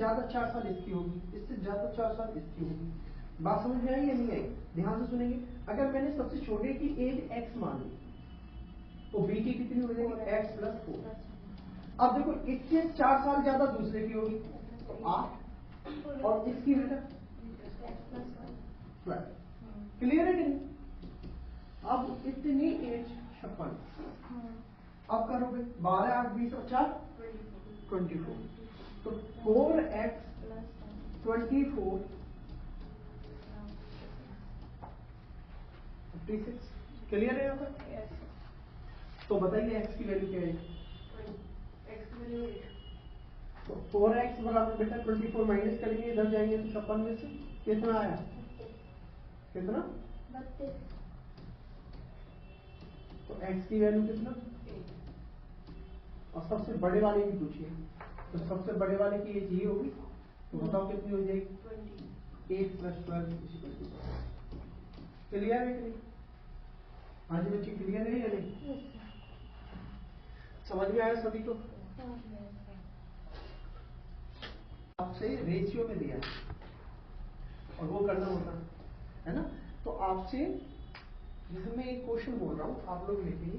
ज्यादा 4 साल इसकी होगी, इससे ज्यादा 4 साल इसकी होगी। बात समझ में आई या नहीं आई? ध्यान से सुनेंगे। अगर मैंने सबसे छोटे की एज x मान ली तो b की कितनी हो जाएगी? x plus 4। अब देखो इससे 4 साल ज्यादा दूसरे की होगी तो 8 और इसकी बेटा 12। क्लियर है कि नहीं? अब इतनी एज 56। अब करोगे 12 8 20 और 4 24। तो 4x 24 56। क्लियर है यहाँ पर? तो बताइए x की वैल्यू क्या है? x की वैल्यू तो 4x बराबर बेटा 24 माइनस करेंगे, इधर जाएंगे तो 56 में से कितना आया? कितना? 32। तो x की वैल्यू कितना? और सबसे बड़े वाले की पूछिए, तो सबसे बड़े वाले की एज ये होगी, तो बताओ कितनी हो जाएगी? 8 प्लस 12। क्लियर है कि नहीं? हाँ जी बच्चे, क्लियर है या नहीं? समझ में आया सभी को? आपसे रेशियो में दिया और वो करना होता है ना, तो आपसे जैसे मैं एक क्वेश्चन बोल रहा हूं, आप लोग लिखेंगे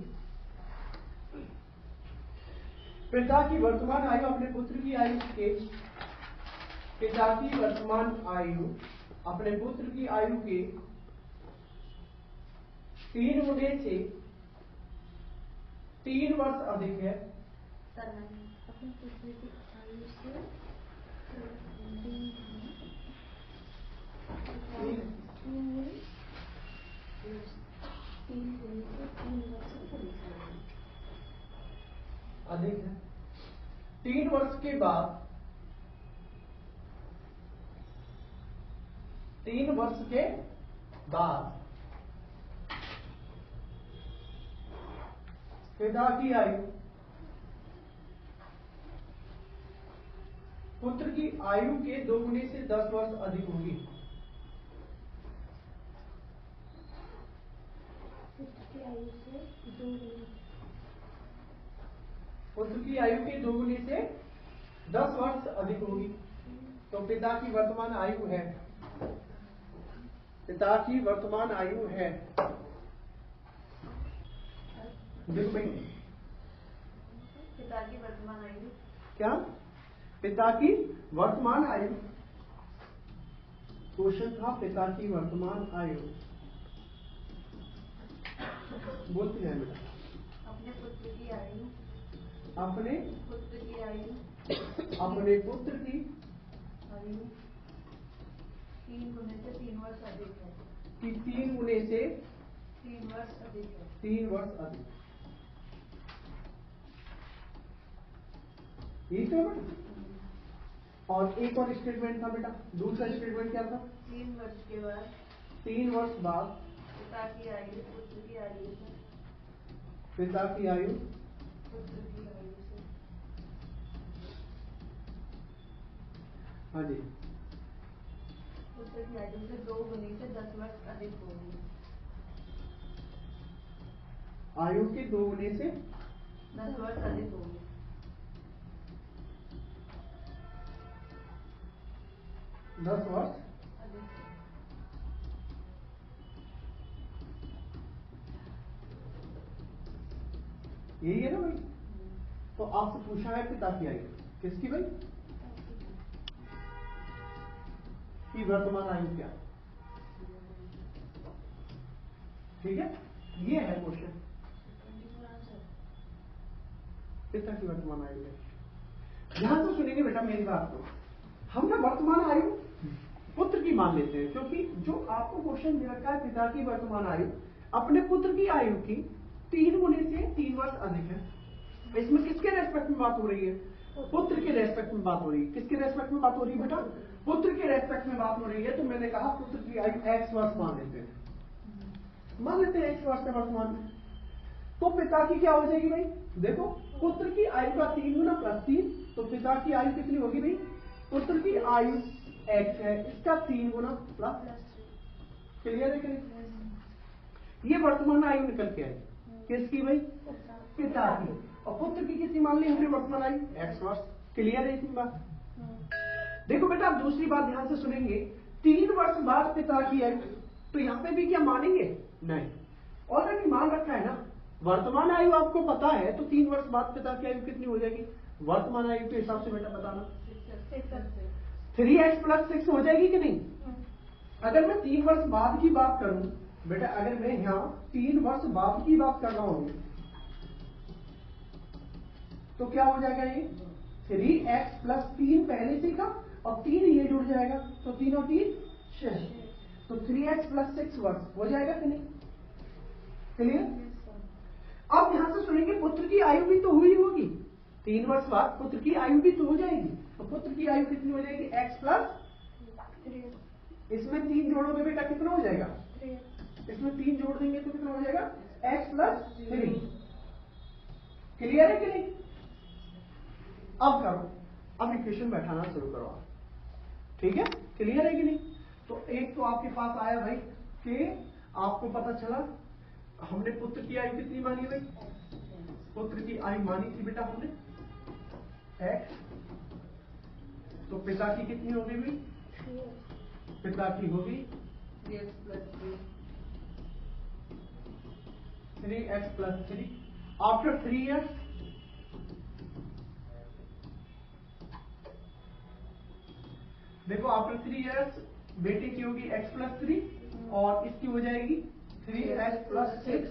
पिता की वर्तमान आयु अपने पुत्र की आयु के, पिता की वर्तमान आयु अपने पुत्र की आयु के 3 गुने से 3 वर्ष अधिक है। अपने पुत्र की आयु से 3 अधिक है। 3 वर्ष के बाद 3 वर्ष के बाद पिता की आयु पुत्र की आयु के 2 गुने से 10 वर्ष अधिक होगी। पुत्र की आयु से 2 गुने, पुत्र की आयु के 2 गुने से 10 वर्ष अधिक होगी। तो पिता की वर्तमान आयु है, पिता की वर्तमान आयु है, देखो भाई पिता की वर्तमान आयु क्या? पिता की वर्तमान आयु, क्वेश्चन था पिता की वर्तमान आयु। बोलते हैं बेटा अपने पुत्र की आयु, अपने पुत्र की आयु, अपने पुत्र की आयु 3 गुने से 3 वर्ष अधिक है, कि 3 गुने से 3 वर्ष अधिक है। 3 वर्ष अधिक। यही तो है बेटा। और एक और स्टेटमेंट था बेटा, दूसरा स्टेटमेंट क्या था? 3 वर्ष के बाद 3 वर्ष बाद पिता की आयु पुत्र की आयु से, पिता की आयु पुत्र की आयु से, हाँ जी, पुत्र की आयु से 2 गुने से 10 वर्ष अधिक होगी। आयु के 2 गुने से 10 वर्ष अधिक होगी। 10 वर्ष अधिक है। यही है ना भाई? तो आपसे पूछा है पिता की आयु किसकी भाई? की वर्तमान आयु क्या? ठीक है, ये है क्वेश्चन। पिता की वर्तमान आयु है। ध्यान से सुनेंगे बेटा मेरी बात को। हम ना वर्तमान आयु पुत्र की मान लेते हैं, क्योंकि जो आपको क्वेश्चन दे रखा है पिता की वर्तमान आयु अपने पुत्र की आयु की 3 गुने से 3 वर्ष अधिक है। इसमें किसके रेस्पेक्ट में बात हो रही है? पुत्र के रेस्पेक्ट में बात हो रही है। किसके रेस्पेक्ट में बात हो रही है बेटा? पुत्र के रेस्पेक्ट में बात हो रही है। तो मैंने कहा पुत्र की आयु x वर्ष मान लेते हैं, x वर्ष का वर्तमान में। तो पिता की क्या हो जाएगी भाई? देखो पुत्र की आयु का 3 गुना प्लस 3, तो पिता की आयु कितनी होगी भाई? पुत्र की आयु x है, इसका 3 गुना प्लस। क्लियर है कि नहीं? ये वर्तमान आयु निकल के आई किसकी भाई? पिता की। और पुत्र की कितनी मान ली हमने वर्तमान आयु? x वर्ष। क्लियर है इतनी बात? देखो बेटा, आप दूसरी बात ध्यान से सुनेंगे, 3 वर्ष बाद पिता की आयु, तो यहां पे भी क्या मानेंगे? नहीं, ऑलरेडी मान रखा है ना। वर्तमान आयु आपको पता है, तो 3 वर्ष बाद पिता की आयु कितनी हो जाएगी? वर्तमान आयु के हिसाब से बेटा बताना, 3x + 6 हो जाएगी कि नहीं? अगर मैं 3 वर्ष बाद की बात करूं बेटा, अगर मैं यहां 3 वर्ष बाद की बात कर रहा हूं, तो क्या हो जाएगा? ये 3x + 3 पहले से का, और 3 ये जुड़ जाएगा, तो 3 और 3 6, तो 3x + 6 वर्ष हो जाएगा कि नहीं? क्लियर? अब ध्यान से सुनेंगे, पुत्र की आयु भी तो हुई होगी, 3 वर्ष बाद पुत्र की आयु भी तो हो जाएगी। तो पुत्र की आयु कितनी हो जाएगी? x + इसमें 3 जोड़ोगे बेटा कितना हो जाएगा? इसमें 3 जोड़ देंगे तो कितना हो जाएगा? x + 3। क्लियर है कि नहीं? अब करो, अब इक्वेशन बैठाना शुरू करो आप, ठीक है? क्लियर है कि नहीं? तो एक तो आपके पास आया भाई कि आपको पता चला हमने पुत्र की आयु कितनी मानी भाई? पुत्र की आयु मानी थी बेटा हमने x, तो पिता की कितनी हो गई भाई? पिता की होगी 3x + 3 आफ्टर 3 years। देखो आफ्टर 3 years बेटे की होगी x + 3 और इसकी हो जाएगी 3x + 6।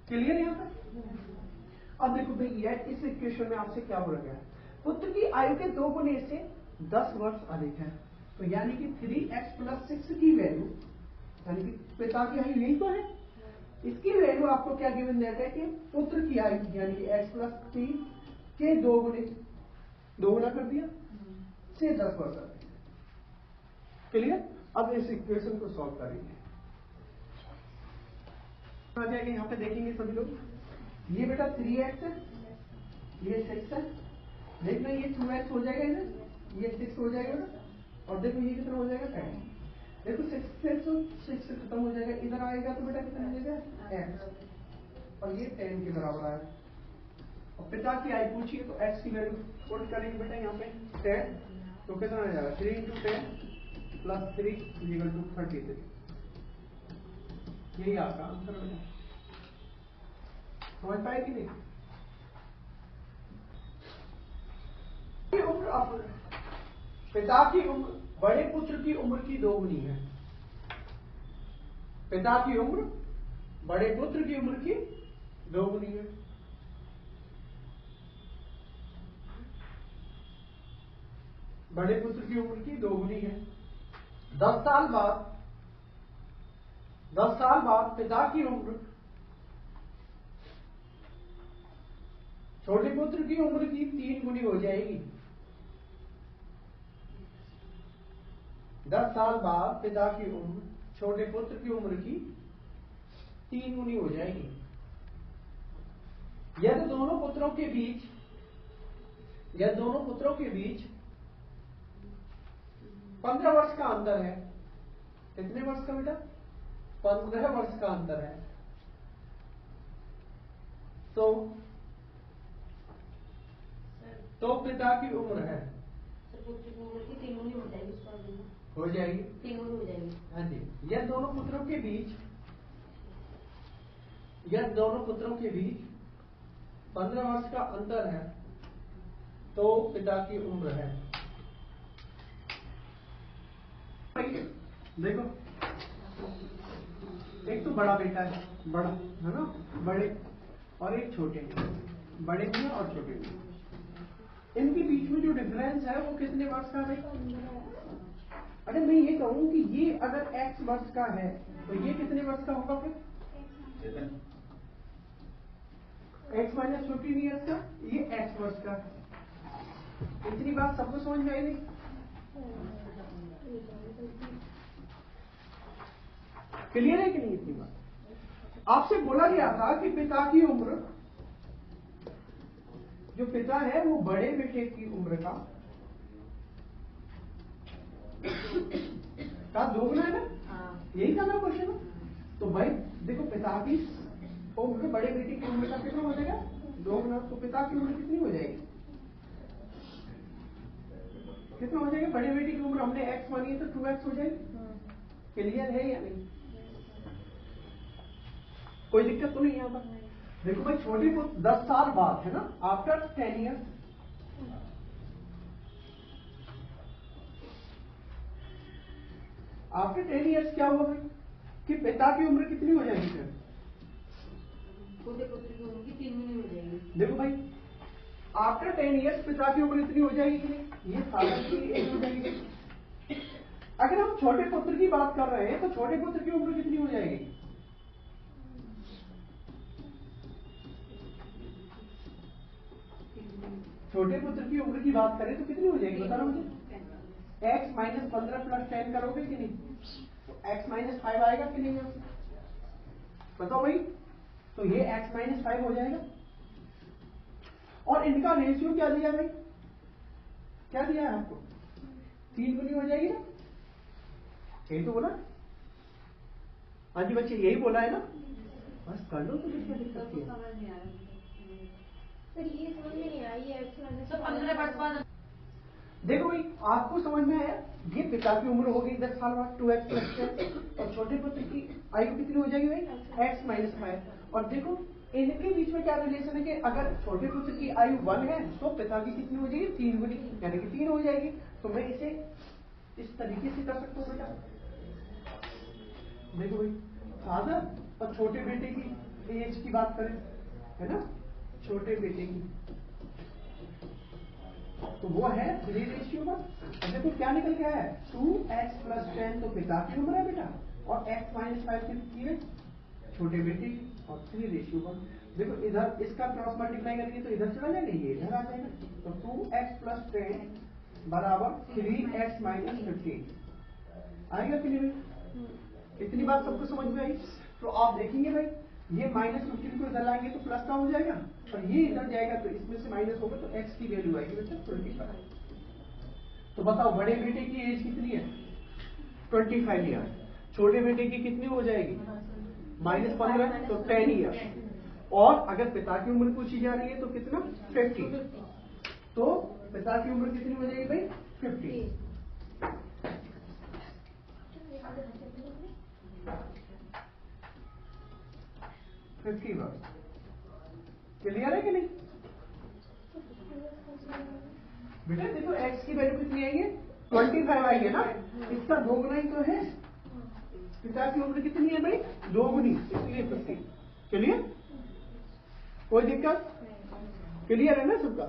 क्लियर है यहाँ पर? अब देखो भाई, इस इक्वेशन में आपसे क्या बोला गया है? पुत्र की आयु के 2 गुने से 10 वर्ष अधिक है, तो यानी कि 3x + 6 की वैल्यू, यानी कि पिता की आयु यही तो है, इसकी वैल्यू आपको क्या गिवन दिया है कि पुत्र की आयु यानी कि x + 3 के 2 गुना कर दिया से 10 वर्ष अधिक। क्लियर? अब इस इक्वेशन को सॉल्व करेंगे, आ जाएगा। यहाँ पे देखेंगे सभी लोग, ये बेटा 3x है, ये 6 है, देखना ये 2x हो जाएगा इधर, ये 6 हो जाएगा ना, और देखो ये कितना हो जाएगा 10। देखो 6 से खत्म हो जाएगा, इधर आएगा तो बेटा कितना हो जाएगा x, और ये 10 के बराबर आया। और पिता की आयु पूछिए तो x की वैल्यू पुट करेंगे बेटा यहाँ पे 10, तो कितना आ जाएगा 3 × 10 + 3 = 33। यही आपका आंसर हो जाएगा। समझ पाए कि नहीं? उम्र, अब पिता की उम्र बड़े पुत्र की उम्र की 2 गुनी है। पिता की उम्र बड़े पुत्र की उम्र की 2 गुनी है। बड़े पुत्र की उम्र की 2 गुनी है। 10 साल बाद पिता की उम्र छोटे पुत्र की उम्र की 3 गुनी हो जाएगी। 10 साल बाद पिता की उम्र छोटे पुत्र की उम्र की 3 गुनी हो जाएगी। यदि दोनों पुत्रों के बीच 15 वर्ष का अंतर है। कितने वर्ष का बेटा? 15 वर्ष का अंतर है। तो पिता की उम्र है, पुत्र की उम्र की 3 गुनी हो जाएगी, हो जाएगी 3 गुनी हो जाएगी। हाँ जी। यह दोनों पुत्रों के बीच 15 वर्ष का अंतर है, तो पिता की उम्र है। देखो, एक तो बड़ा बेटा है, बड़ा है ना, बड़े, और एक छोटे, बड़े में और छोटे में। इनके बीच में जो डिफरेंस है वो कितने वर्ष का भाई? अरे मैं ये कहूं कि ये अगर x वर्ष का है तो ये कितने वर्ष का होगा फिर? x - 15 ईयर्स का, ये x वर्ष का। इतनी बात सबको समझ में आई नहीं? क्लियर है कि नहीं? इतनी बात आपसे बोला गया था कि पिता की उम्र, जो पिता है वो बड़े बेटे की उम्र का 2 गुना है ना? यही था ना क्वेश्चन। तो भाई देखो, पिता की उम्र बड़े बेटे की उम्र का कितना हो जाएगा? 2 गुना। तो पिता की उम्र कितनी हो जाएगी? कितना हो जाएगा? बड़े बेटे की उम्र हमने x मानी है तो 2x हो जाएगी। क्लियर है या नहीं? कोई दिक्कत तो नहीं है यहाँ पर? देखो भाई छोटे को 10 साल बाद है ना, आफ्टर 10 ईयर्स, आफ्टर 10 ईयर्स क्या हुआ भाई कि पिता की उम्र कितनी हो जाएगी फिर? छोटे पुत्र की उम्र की 3 गुनी हो जाएगी। देखो भाई आफ्टर 10 ईयर्स पिता की उम्र इतनी हो जाएगी कि नहीं? ये फादर की एज हो जाएगी। अगर हम छोटे पुत्र की बात कर रहे हैं तो छोटे पुत्र की उम्र कितनी हो जाएगी? छोटे पुत्र की उम्र की बात करें तो कितनी हो जाएगी बताना मुझे? x माइनस 15 प्लस 10 करोगे कि नहीं? तो x माइनस 5 आएगा कि नहीं? बताओ भाई। तो ये x माइनस 5 हो जाएगा। और इनका रेशियो क्या दिया भाई? क्या दिया है आपको? 3 गुनी हो जाएगी ना? यही तो बोला। हाँ जी बच्चे यही बोला है ना? बस कर लो तो क्या दिक्कत है? समझ नहीं आ रहा सर ये समझ में नहीं आई है तो 15 वर्ष बाद। देखो भाई आपको समझ में आया? ये पिता की उम्र हो गई 10 साल बाद 2x प्लस 10 और छोटे पुत्र की आयु कितनी हो जाएगी भाई? x minus 5। और देखो इनके बीच में क्या रिलेशन है कि अगर छोटे पुत्र की आयु 1 है तो पिता की कितनी हो जाएगी? 3 गुनी, यानी कि 3 हो जाएगी। तो मैं इसे इस तरीके से कर सकता हूँ बेटा। देखो भाई फादर और छोटे बेटे की एज की बात करें है ना, छोटे बेटे की तो वो है 3:1। देखो क्या निकल गया है? 2x प्लस 10 तो पिता की उम्र है बेटा, और x माइनस 5 कितनी है? छोटे बेटे की, और 3:1। देखो इधर इसका क्रॉस मल्टीप्लाई करेंगे तो इधर चला जाएगा, ये इधर आ जाएगा। तो 2x प्लस 10 बराबर 3x माइनस 15 आएगा कि नहीं भाई? इतनी बात सबको समझ में आई? तो आप देखेंगे भाई ये माइनस 15 को इधर लाएंगे तो प्लस का हो जाएगा, और ये इधर जाएगा तो इसमें से माइनस होगा तो x की वैल्यू आएगी बच्चा 25। तो बताओ बड़े बेटे की एज कितनी है? 25 ईयर। छोटे बेटे की कितनी हो जाएगी? -15 तो 10 ईयर। और अगर पिता की उम्र पूछी जा रही है तो कितना? 50। तो पिता की उम्र कितनी हो जाएगी भाई? 50। 50 वर्ष। क्लियर है कि नहीं बेटा? देखो x की वैल्यू कितनी आएगी? 25 आएगी ना, इसका 2 गुना ही तो है। पिता की उम्र कितनी है भाई? 2 गुनी, इसलिए 50। क्लियर? कोई दिक्कत? क्लियर है ना सबका?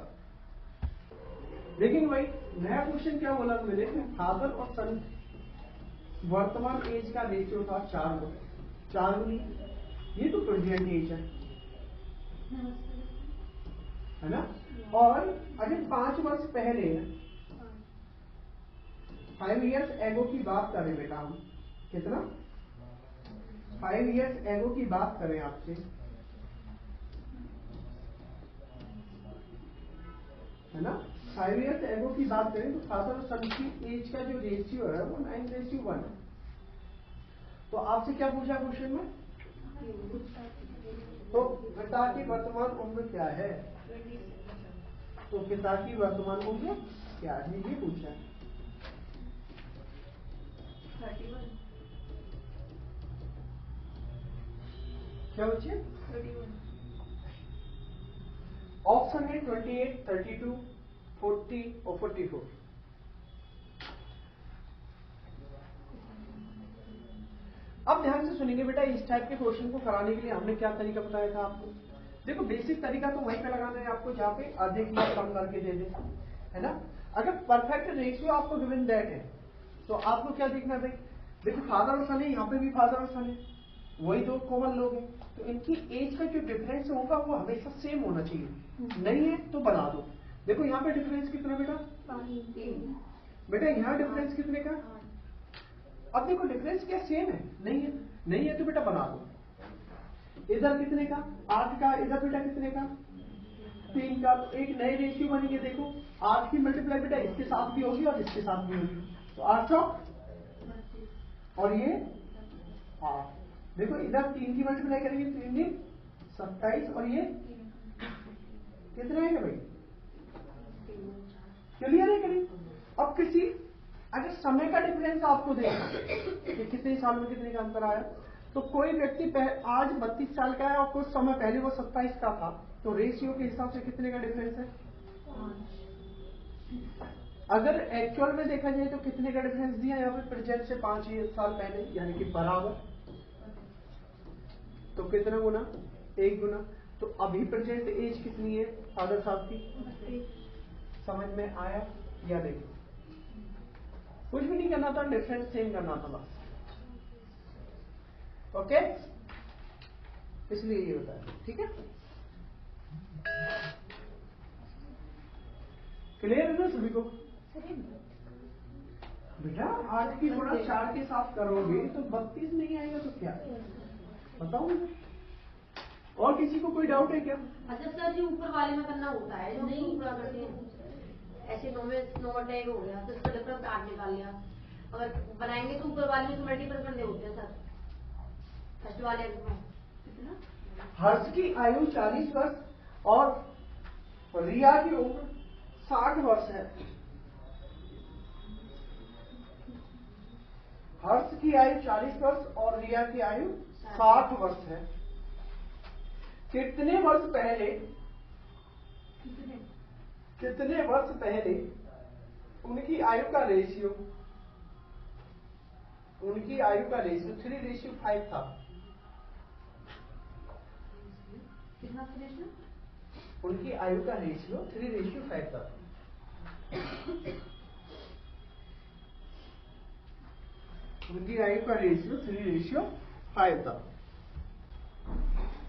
देखेंगे भाई नया क्वेश्चन क्या बोला मेरे, फादर और सन वर्तमान एज का रेशियो था 4 गुनी। ये तो प्रेजेंट एज है ना? और अगर 5 वर्ष पहले 5 इयर्स एगो की बात करें बेटा, हम कितना 5 इयर्स एगो की बात करें आपसे, है ना? 5 इयर्स एगो की बात करें तो फादर और सन की एज का जो रेशियो है वो 9:1 है। तो आपसे क्या पूछा क्वेश्चन में? तो पिता की वर्तमान उम्र क्या है? तो पिता की वर्तमान उम्र क्या है ये पूछा। 31। क्या बच्चे? 31। ऑप्शन है 28, 32, 40 और 44। अब ध्यान से सुनिए बेटा, इस टाइप के क्वेश्चन को कराने के लिए हमने क्या तरीका बताया था आपको? देखो बेसिक तरीका तो वहीं पे लगाना है आपको जहां पे अधिक या कम करके दे दे, है ना? अगर परफेक्ट रेशियो आपको गिवन दैट है तो आपको क्या देखना है भाई? देखो फादर और सन है, यहाँ पे भी फादर और सन है, वही दो कॉमन लोग हैं, तो इनकी एज का जो डिफरेंस होगा वो हमेशा सेम होना चाहिए। नहीं है तो बना दो। देखो यहाँ पे डिफरेंस कितना बेटा? बेटा यहाँ डिफरेंस कितने का? अब देखो डिफरेंस क्या सेम है? नहीं है, नहीं है तो बेटा बना दो। इधर कितने का? 8 का। इधर बेटा कितने का? 3 का। तो एक नए रेशियो बनेंगे। देखो 8 की मल्टीप्लाई बेटा इसके साथ भी होगी और इसके साथ भी होगी, तो 8 और ये 8। देखो इधर 3 की मल्टीप्लाई करेंगे 3 दिन 27 और ये कितना है भाई? क्लियर है कि नहीं? अब किसी अगर समय का डिफरेंस आपको देखना कि कितने साल में कितने का अंतर आया, तो कोई व्यक्ति आज 32 साल का है और कुछ समय पहले वो 27 का था, तो रेशियो के हिसाब से कितने का डिफरेंस है? अगर एक्चुअल में देखा जाए तो कितने का डिफरेंस दिया यहाँ पे प्रेजेंट से 5 साल पहले, यानी कि बराबर, तो कितना गुना? 1 गुना। तो अभी प्रेजेंट एज कितनी है फादर साहब की? समझ में आया या नहीं? कुछ भी नहीं करना था, डिफरेंस सेम करना था बस। ओके, इसलिए ये बताया। ठीक है, क्लियर है ना सभी को? बेटा 8 की गुणा 4 के साथ करोगे तो 32 नहीं आएगा तो क्या बताओ मुझे। और किसी को कोई डाउट है क्या? अच्छा सर, जो ऊपर वाले में करना होता है, जो नहीं पूरा करते हैं, ऐसे 9 टैग हो गया तो इसका डिफरेंस 8 निकाल लिया, अगर बनाएंगे तो ऊपर वाले में मल्टीपल करने होते हैं सर, फर्स्ट वाले में कितना? हर्ष की आयु 40 वर्ष और रिया की उम्र 60 वर्ष है। हर्ष की आयु 40 वर्ष और रिया की आयु 60 वर्ष है। कितने वर्ष पहले उनकी आयु का रेशियो 3:5 था। कितना रेशियो? उनकी आयु का रेशियो 3:5 था। उनकी आयु का रेशियो 3:5 था।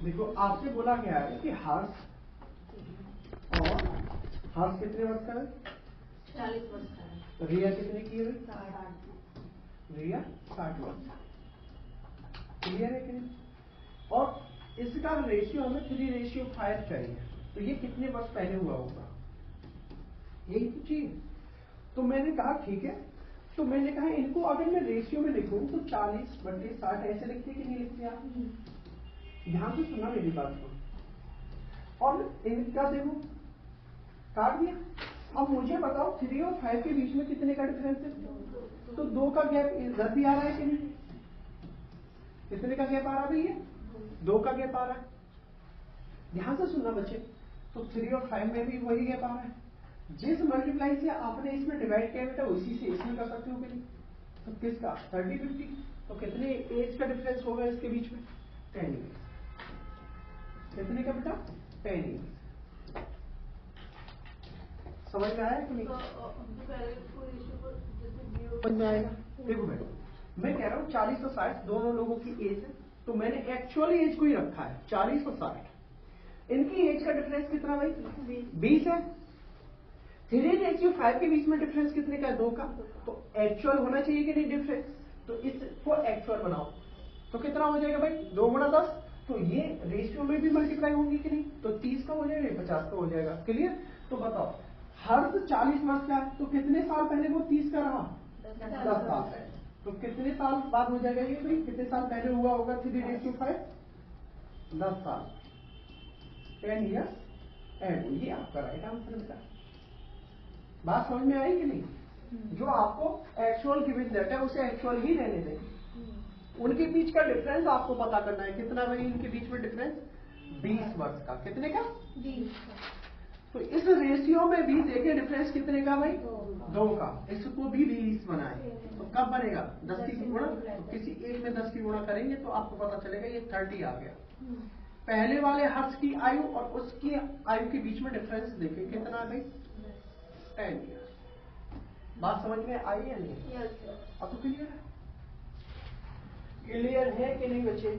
देखो आपसे बोला गया है कि हर्ष कितने वर्ष का है? 40 वर्ष का है। तो रिया कितने की है? 60। रिया 60 वर्ष। क्लियर है कि नहीं? और इसका रेशियो हमें 3:5 चाहिए, तो ये कितने वर्ष पहले हुआ होगा, यही तो चाहिए। तो मैंने कहा ठीक है, तो मैंने कहा इनको अगर मैं रेशियो में लिखूं तो 40/60 ऐसे लिखते कि नहीं लिखते आप? ध्यान से सुना मेरी बात को। और इनका देखो काट दिया। अब मुझे बताओ 3 और 5 के बीच में कितने का डिफरेंस है? तो 2 का गैप इधर भी आ रहा है कि नहीं? कितने का गैप आ रहा है भैया? 2 का गैप आ रहा है। ध्यान से सुनना बच्चे, तो 3 और 5 में भी वही गैप आ रहा है। जिस मल्टीप्लाई से आपने इसमें डिवाइड किया बेटा उसी से इसमें कर सकते हो कि नहीं? तो किसका 30-50, तो कितने एज का डिफरेंस होगा इसके बीच में? 10 ईयर्स। कितने का बेटा? 10 ईयर्स। समझ में आया कि नहीं? समझ में आएगा। देखो बेटा, मैं कह रहा हूँ 40 और 60 दोनों लोगों की एज है, तो मैंने एक्चुअली एज को ही रखा है 40 और 60। इनकी एज का डिफरेंस कितना भाई? 20 है। 3:5 के बीच में डिफरेंस कितने का है? 2 का। तो एक्चुअल होना चाहिए कि नहीं डिफरेंस? तो इसको एक्चुअल बनाओ तो कितना हो जाएगा भाई? 2 गुणा 10। तो ये रेशियो में भी मल्टीप्लाई होंगी कि नहीं? तो 30 का हो जाएगा, 50 का हो जाएगा। क्लियर? तो बताओ हर्ष 40 वर्ष का है, तो कितने साल पहले वो 30 का रहा? 10 साल पहले। तो कितने साल बाद हो जाएगा ये भाई? कितने साल पहले हुआ होगा 3:5? 10 साल। 10 ईयर्स एंड ये आपका राइट आंसर बेटा। बात समझ में आई कि नहीं? जो आपको एक्चुअल गिवन देता है उसे एक्चुअल ही रहने दें। उनके बीच का डिफरेंस आपको पता करना है। कितना भाई इनके बीच में डिफरेंस? 20 वर्ष का। कितने का? 20। तो इस रेशियो में भी देखें डिफरेंस कितने का भाई? 2 का। इसको भी 20 बनाए तो कब बनेगा? 10 की गुणा। तो किसी एक में 10 की गुणा करेंगे तो आपको पता चलेगा ये 30 आ गया। पहले वाले हर्ष की आयु और उसकी आयु के बीच में डिफरेंस देखें कितना है भाई? 10 ईयर। बात समझ में आई है नहीं? अब तो क्लियर है? क्लियर है कि नहीं बच्चे?